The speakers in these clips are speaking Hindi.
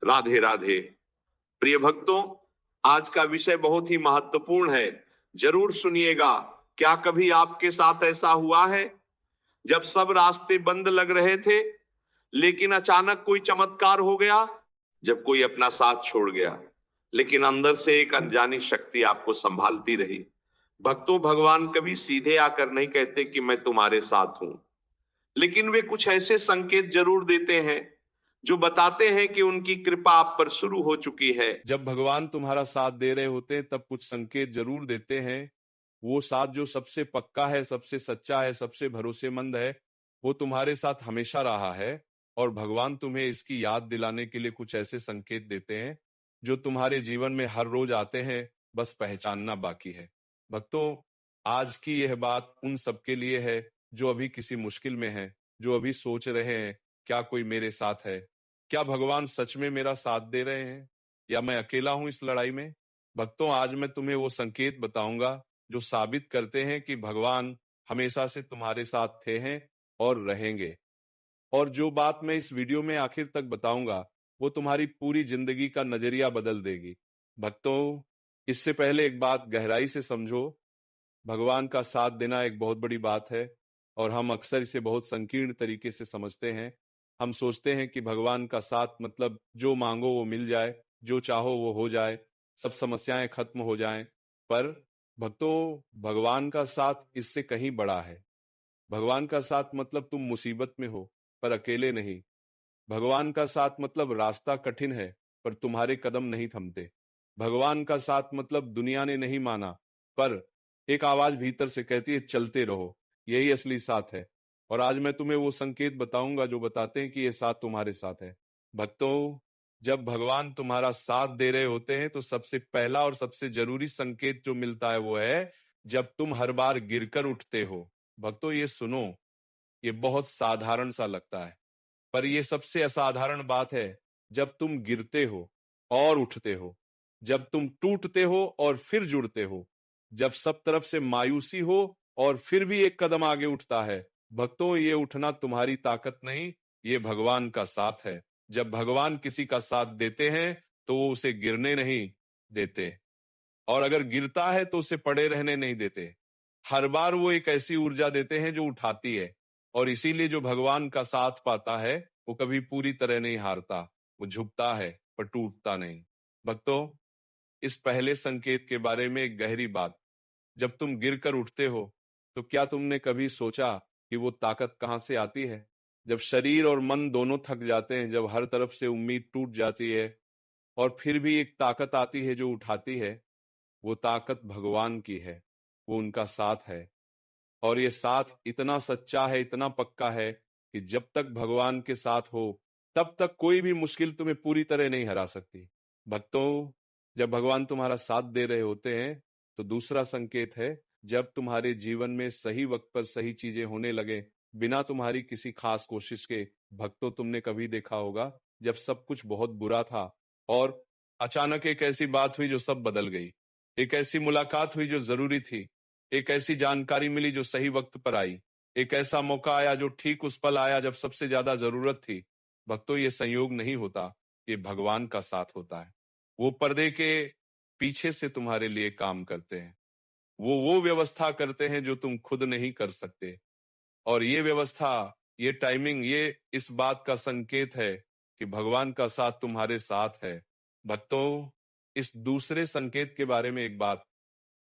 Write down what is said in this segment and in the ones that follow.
राधे राधे। प्रिय भक्तों, आज का विषय बहुत ही महत्वपूर्ण है, जरूर सुनिएगा। क्या कभी आपके साथ ऐसा हुआ है जब सब रास्ते बंद लग रहे थे लेकिन अचानक कोई चमत्कार हो गया? जब कोई अपना साथ छोड़ गया लेकिन अंदर से एक अनजानी शक्ति आपको संभालती रही। भक्तों, भगवान कभी सीधे आकर नहीं कहते कि मैं तुम्हारे साथ हूं, लेकिन वे कुछ ऐसे संकेत जरूर देते हैं जो बताते हैं कि उनकी कृपा आप पर शुरू हो चुकी है। जब भगवान तुम्हारा साथ दे रहे होते हैं तब कुछ संकेत जरूर देते हैं। वो साथ जो सबसे पक्का है, सबसे सच्चा है, सबसे भरोसेमंद है, वो तुम्हारे साथ हमेशा रहा है। और भगवान तुम्हें इसकी याद दिलाने के लिए कुछ ऐसे संकेत देते हैं जो तुम्हारे जीवन में हर रोज आते हैं, बस पहचानना बाकी है। भक्तों, आज की यह बात उन सबके लिए है जो अभी किसी मुश्किल में है, जो अभी सोच रहे हैं क्या कोई मेरे साथ है, क्या भगवान सच में मेरा साथ दे रहे हैं, या मैं अकेला हूं इस लड़ाई में। भक्तों, आज मैं तुम्हें वो संकेत बताऊंगा जो साबित करते हैं कि भगवान हमेशा से तुम्हारे साथ थे हैं और रहेंगे। और जो बात मैं इस वीडियो में आखिर तक बताऊंगा वो तुम्हारी पूरी जिंदगी का नजरिया बदल देगी। भक्तों, इससे पहले एक बात गहराई से समझो। भगवान का साथ देना एक बहुत बड़ी बात है और हम अक्सर इसे बहुत संकीर्ण तरीके से समझते हैं। हम सोचते हैं कि भगवान का साथ मतलब जो मांगो वो मिल जाए, जो चाहो वो हो जाए, सब समस्याएं खत्म हो जाएं। पर भक्तों, भगवान का साथ इससे कहीं बड़ा है। भगवान का साथ मतलब तुम मुसीबत में हो पर अकेले नहीं। भगवान का साथ मतलब रास्ता कठिन है पर तुम्हारे कदम नहीं थमते। भगवान का साथ मतलब दुनिया ने नहीं माना पर एक आवाज भीतर से कहती है चलते रहो, यही असली साथ है। और आज मैं तुम्हें वो संकेत बताऊंगा जो बताते हैं कि ये साथ तुम्हारे साथ है। भक्तों, जब भगवान तुम्हारा साथ दे रहे होते हैं तो सबसे पहला और सबसे जरूरी संकेत जो मिलता है वो है जब तुम हर बार गिरकर उठते हो। भक्तों, ये सुनो, ये बहुत साधारण सा लगता है पर ये सबसे असाधारण बात है। जब तुम गिरते हो और उठते हो, जब तुम टूटते हो और फिर जुड़ते हो, जब सब तरफ से मायूसी हो और फिर भी एक कदम आगे उठता है। भक्तों, ये उठना तुम्हारी ताकत नहीं, ये भगवान का साथ है। जब भगवान किसी का साथ देते हैं तो वो उसे गिरने नहीं देते, और अगर गिरता है तो उसे पड़े रहने नहीं देते। हर बार वो एक ऐसी ऊर्जा देते हैं जो उठाती है। और इसीलिए जो भगवान का साथ पाता है वो कभी पूरी तरह नहीं हारता, वो झुकता है पर टूटता नहीं। भक्तों, इस पहले संकेत के बारे में एक गहरी बात। जब तुम गिर कर उठते हो तो क्या तुमने कभी सोचा कि वो ताकत कहां से आती है? जब शरीर और मन दोनों थक जाते हैं, जब हर तरफ से उम्मीद टूट जाती है और फिर भी एक ताकत आती है जो उठाती है, वो ताकत भगवान की है, वो उनका साथ है। और ये साथ इतना सच्चा है, इतना पक्का है कि जब तक भगवान के साथ हो तब तक कोई भी मुश्किल तुम्हें पूरी तरह नहीं हरा सकती। भक्तों, जब भगवान तुम्हारा साथ दे रहे होते हैं तो दूसरा संकेत है जब तुम्हारे जीवन में सही वक्त पर सही चीजें होने लगे, बिना तुम्हारी किसी खास कोशिश के। भक्तों, तुमने कभी देखा होगा जब सब कुछ बहुत बुरा था और अचानक एक ऐसी बात हुई जो सब बदल गई, एक ऐसी मुलाकात हुई जो जरूरी थी, एक ऐसी जानकारी मिली जो सही वक्त पर आई, एक ऐसा मौका आया जो ठीक उस पल आया जब सबसे ज्यादा जरूरत थी। भक्तों, ये संयोग नहीं होता, ये भगवान का साथ होता है। वो पर्दे के पीछे से तुम्हारे लिए काम करते हैं। वो व्यवस्था करते हैं जो तुम खुद नहीं कर सकते। और ये व्यवस्था, ये टाइमिंग, ये इस बात का संकेत है कि भगवान का साथ तुम्हारे साथ है। भक्तों, इस दूसरे संकेत के बारे में एक बात,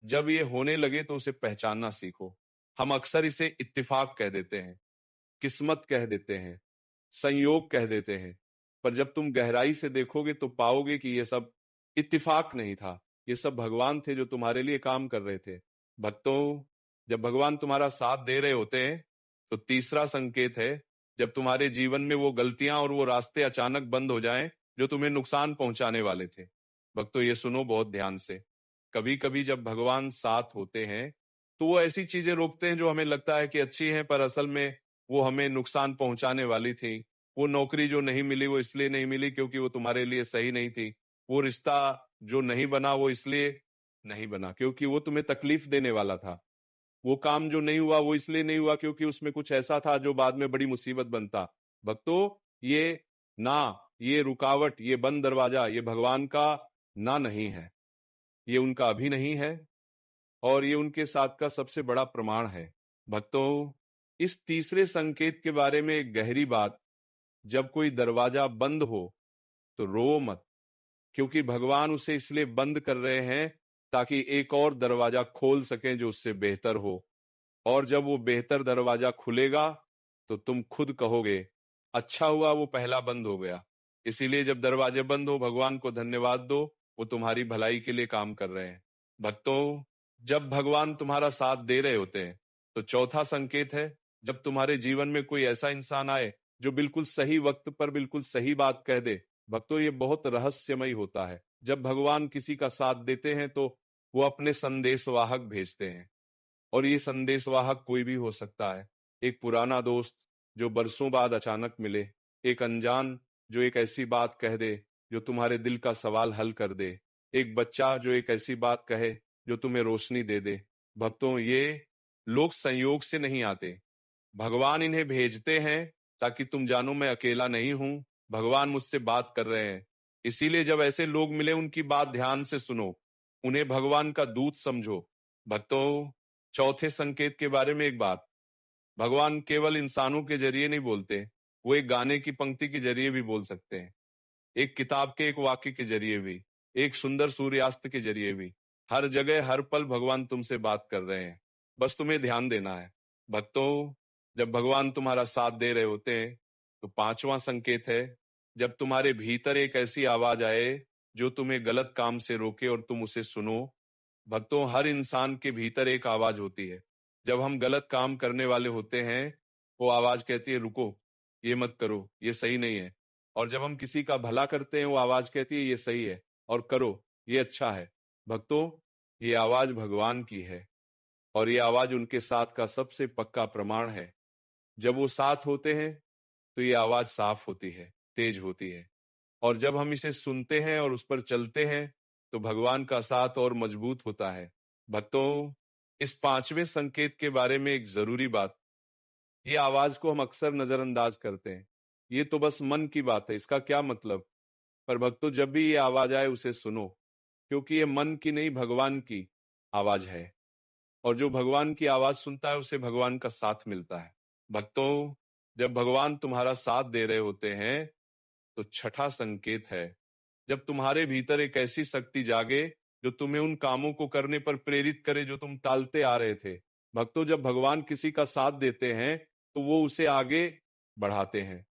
जब ये होने लगे तो उसे पहचानना सीखो। हम अक्सर इसे इत्तेफाक कह देते हैं, किस्मत कह देते हैं, संयोग कह देते हैं, पर जब तुम गहराई से देखोगे तो पाओगे कि ये सब इत्तेफाक नहीं था, ये सब भगवान थे जो तुम्हारे लिए काम कर रहे थे। भक्तों, जब भगवान तुम्हारा साथ दे रहे होते हैं तो तीसरा संकेत है जब तुम्हारे जीवन में वो गलतियां और वो रास्ते अचानक बंद हो जाएं जो तुम्हें नुकसान पहुंचाने वाले थे। भक्तों, ये सुनो बहुत ध्यान से। कभी कभी जब भगवान साथ होते हैं तो वो ऐसी चीजें रोकते हैं जो हमें लगता है कि अच्छी हैं पर असल में वो हमें नुकसान पहुंचाने वाली थी। वो नौकरी जो नहीं मिली वो इसलिए नहीं मिली क्योंकि वो तुम्हारे लिए सही नहीं थी। वो रिश्ता जो नहीं बना वो इसलिए नहीं बना क्योंकि वो तुम्हें तकलीफ देने वाला था। वो काम जो नहीं हुआ वो इसलिए नहीं हुआ क्योंकि उसमें कुछ ऐसा था जो बाद में बड़ी मुसीबत बनता। भक्तों, ये ना ये रुकावट, ये बंद दरवाजा, ये भगवान का ना नहीं है, ये उनका अभी नहीं है और ये उनके साथ का सबसे बड़ा प्रमाण है। भक्तों, इस तीसरे संकेत के बारे में एक गहरी बात, जब कोई दरवाजा बंद हो तो रो मत, क्योंकि भगवान उसे इसलिए बंद कर रहे हैं ताकि एक और दरवाजा खोल सकें जो उससे बेहतर हो। और जब वो बेहतर दरवाजा खुलेगा तो तुम खुद कहोगे, अच्छा हुआ वो पहला बंद हो गया। इसीलिए जब दरवाजे बंद हो, भगवान को धन्यवाद दो, वो तुम्हारी भलाई के लिए काम कर रहे हैं। भक्तों, जब भगवान तुम्हारा साथ दे रहे होते हैं तो चौथा संकेत है, जब तुम्हारे जीवन में कोई ऐसा इंसान आए जो बिल्कुल सही वक्त पर बिल्कुल सही बात कह दे। भक्तों, ये बहुत रहस्यमय होता है। जब भगवान किसी का साथ देते हैं तो वो अपने संदेशवाहक भेजते हैं, और ये संदेशवाहक कोई भी हो सकता है। एक पुराना दोस्त जो बरसों बाद अचानक मिले, एक अनजान जो एक ऐसी बात कह दे जो तुम्हारे दिल का सवाल हल कर दे, एक बच्चा जो एक ऐसी बात कहे जो तुम्हें रोशनी दे दे। भक्तों, ये लोग संयोग से नहीं आते, भगवान इन्हें भेजते हैं ताकि तुम जानो मैं अकेला नहीं हूं, भगवान मुझसे बात कर रहे हैं। इसीलिए जब ऐसे लोग मिले, उनकी बात ध्यान से सुनो, उन्हें भगवान का दूत समझो। भक्तों, चौथे संकेत के बारे में एक बात, भगवान केवल इंसानों के जरिए नहीं बोलते, वो एक गाने की पंक्ति के जरिए भी बोल सकते हैं, एक किताब के एक वाक्य के जरिए भी, एक सुंदर सूर्यास्त के जरिए भी। हर जगह हर पल भगवान तुमसे बात कर रहे हैं, बस तुम्हें ध्यान देना है। भक्तों, जब भगवान तुम्हारा साथ दे रहे होते हैं तो पांचवा संकेत है, जब तुम्हारे भीतर एक ऐसी आवाज आए जो तुम्हें गलत काम से रोके और तुम उसे सुनो। भक्तों, हर इंसान के भीतर एक आवाज होती है। जब हम गलत काम करने वाले होते हैं, वो आवाज कहती है रुको, ये मत करो, ये सही नहीं है। और जब हम किसी का भला करते हैं, वो आवाज कहती है ये सही है और करो, ये अच्छा है। भक्तों, ये आवाज भगवान की है और ये आवाज उनके साथ का सबसे पक्का प्रमाण है। जब वो साथ होते हैं तो ये आवाज साफ होती है, तेज होती है, और जब हम इसे सुनते हैं और उस पर चलते हैं तो भगवान का साथ और मजबूत होता है। भक्तों, इस पांचवें संकेत के बारे में एक जरूरी बात, ये आवाज को हम अक्सर नजरअंदाज करते हैं, ये तो बस मन की बात है, इसका क्या मतलब। पर भक्तों, जब भी ये आवाज आए उसे सुनो, क्योंकि ये मन की नहीं भगवान की आवाज है, और जो भगवान की आवाज सुनता है उसे भगवान का साथ मिलता है। भक्तों, जब भगवान तुम्हारा साथ दे रहे होते हैं तो छठा संकेत है, जब तुम्हारे भीतर एक ऐसी शक्ति जागे जो तुम्हें उन कामों को करने पर प्रेरित करे जो तुम टालते आ रहे थे। भक्तों, जब भगवान किसी का साथ देते हैं तो वो उसे आगे बढ़ाते हैं,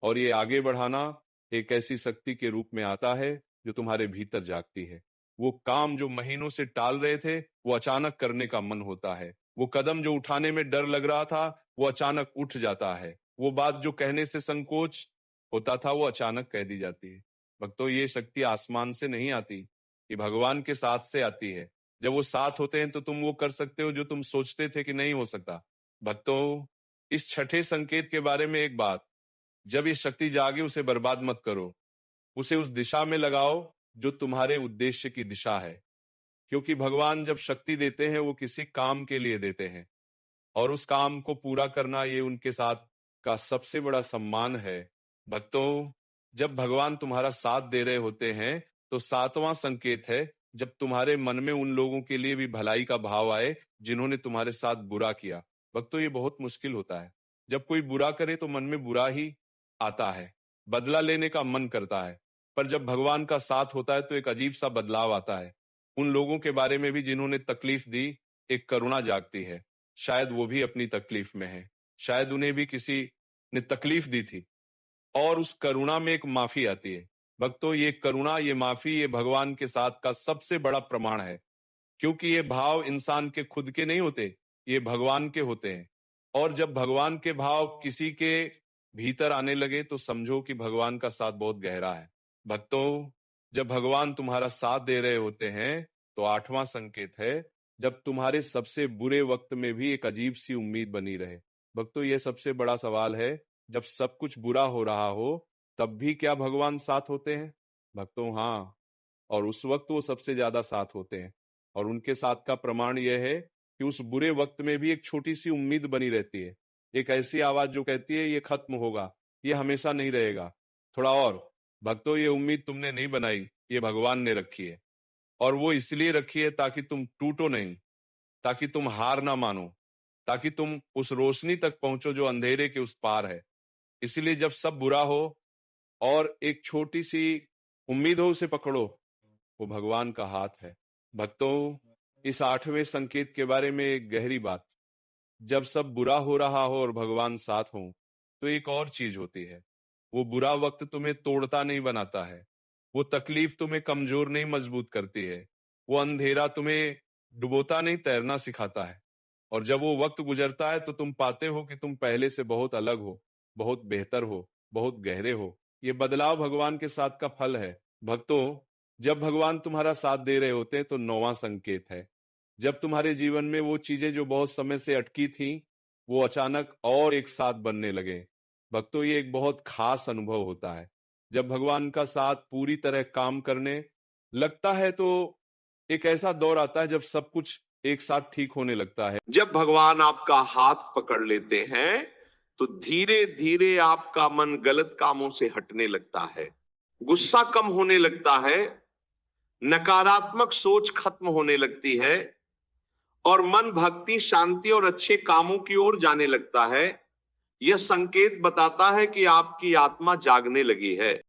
और ये आगे बढ़ाना एक ऐसी शक्ति के रूप में आता है जो तुम्हारे भीतर जागती है। वो काम जो महीनों से टाल रहे थे वो अचानक करने का मन होता है, वो कदम जो उठाने में डर लग रहा था वो अचानक उठ जाता है, वो बात जो कहने से संकोच होता था वो अचानक कह दी जाती है। भक्तों, ये शक्ति आसमान से नहीं आती, ये भगवान के साथ से आती है। जब वो साथ होते हैं तो तुम वो कर सकते हो जो तुम सोचते थे कि नहीं हो सकता। भक्तों, इस छठे संकेत के बारे में एक बात, जब ये शक्ति जागे उसे बर्बाद मत करो, उसे उस दिशा में लगाओ जो तुम्हारे उद्देश्य की दिशा है, क्योंकि भगवान जब शक्ति देते हैं वो किसी काम के लिए देते हैं, और उस काम को पूरा करना ये उनके साथ का सबसे बड़ा सम्मान है। भक्तों, जब भगवान तुम्हारा साथ दे रहे होते हैं तो सातवां संकेत है, जब तुम्हारे मन में उन लोगों के लिए भी भलाई का भाव आए जिन्होंने तुम्हारे साथ बुरा किया। भक्तों, ये बहुत मुश्किल होता है, जब कोई बुरा करे तो मन में बुरा ही आता है, बदला लेने का मन करता है, पर जब भगवान का साथ होता है तो एक अजीब सा बदलाव आता है। उन लोगों के बारे में भी जिन्होंने तकलीफ दी, एक करुणा जागती है, शायद वो भी अपनी तकलीफ में है, शायद उन्हें भी किसी ने तकलीफ दी थी, और उस करुणा में एक माफी आती है। भक्तों, ये करुणा, ये माफी, ये भगवान के साथ का सबसे बड़ा प्रमाण है, क्योंकि ये भाव इंसान के खुद के नहीं होते, ये भगवान के होते हैं। और जब भगवान के भाव किसी के भीतर आने लगे तो समझो कि भगवान का साथ बहुत गहरा है। भक्तों, जब भगवान तुम्हारा साथ दे रहे होते हैं तो आठवां संकेत है, जब तुम्हारे सबसे बुरे वक्त में भी एक अजीब सी उम्मीद बनी रहे। भक्तों, यह सबसे बड़ा सवाल है, जब सब कुछ बुरा हो रहा हो तब भी क्या भगवान साथ होते हैं? भक्तों, हाँ, और उस वक्त वो सबसे ज्यादा साथ होते हैं, और उनके साथ का प्रमाण यह है कि उस बुरे वक्त में भी एक छोटी सी उम्मीद बनी रहती है, एक ऐसी आवाज जो कहती है ये खत्म होगा, ये हमेशा नहीं रहेगा, थोड़ा और, भक्तों, ये उम्मीद तुमने नहीं बनाई, ये भगवान ने रखी है। और वो इसलिए रखी है ताकि तुम टूटो नहीं, ताकि तुम हार ना मानो, ताकि तुम उस रोशनी तक पहुंचो जो अंधेरे के उस पार है। इसीलिए जब सब बुरा हो और एक छोटी सी उम्मीद हो, उसे पकड़ो, वो भगवान का हाथ है। भक्तों, इस 8वें संकेत के बारे में एक गहरी बात, जब सब बुरा हो रहा हो और भगवान साथ हो, तो एक और चीज होती है। वो बुरा वक्त तुम्हें तोड़ता नहीं, बनाता है। वो तकलीफ तुम्हें कमजोर नहीं, मजबूत करती है। वो अंधेरा तुम्हें डुबोता नहीं, तैरना सिखाता है। और जब वो वक्त गुजरता है तो तुम पाते हो कि तुम पहले से बहुत अलग हो, बहुत बेहतर हो, बहुत गहरे हो। ये बदलाव भगवान के साथ का फल है। भक्तों, जब भगवान तुम्हारा साथ दे रहे होते हैं तो 9वां संकेत है, जब तुम्हारे जीवन में वो चीजें जो बहुत समय से अटकी थी, वो अचानक और एक साथ बनने लगे। भक्तों, ये एक बहुत खास अनुभव होता है। जब भगवान का साथ पूरी तरह काम करने लगता है तो एक ऐसा दौर आता है जब सब कुछ एक साथ ठीक होने लगता है। जब भगवान आपका हाथ पकड़ लेते हैं तो धीरे धीरे आपका मन गलत कामों से हटने लगता है, गुस्सा कम होने लगता है, नकारात्मक सोच खत्म होने लगती है और मन भक्ति, शांति और अच्छे कामों की ओर जाने लगता है। यह संकेत बताता है कि आपकी आत्मा जागने लगी है।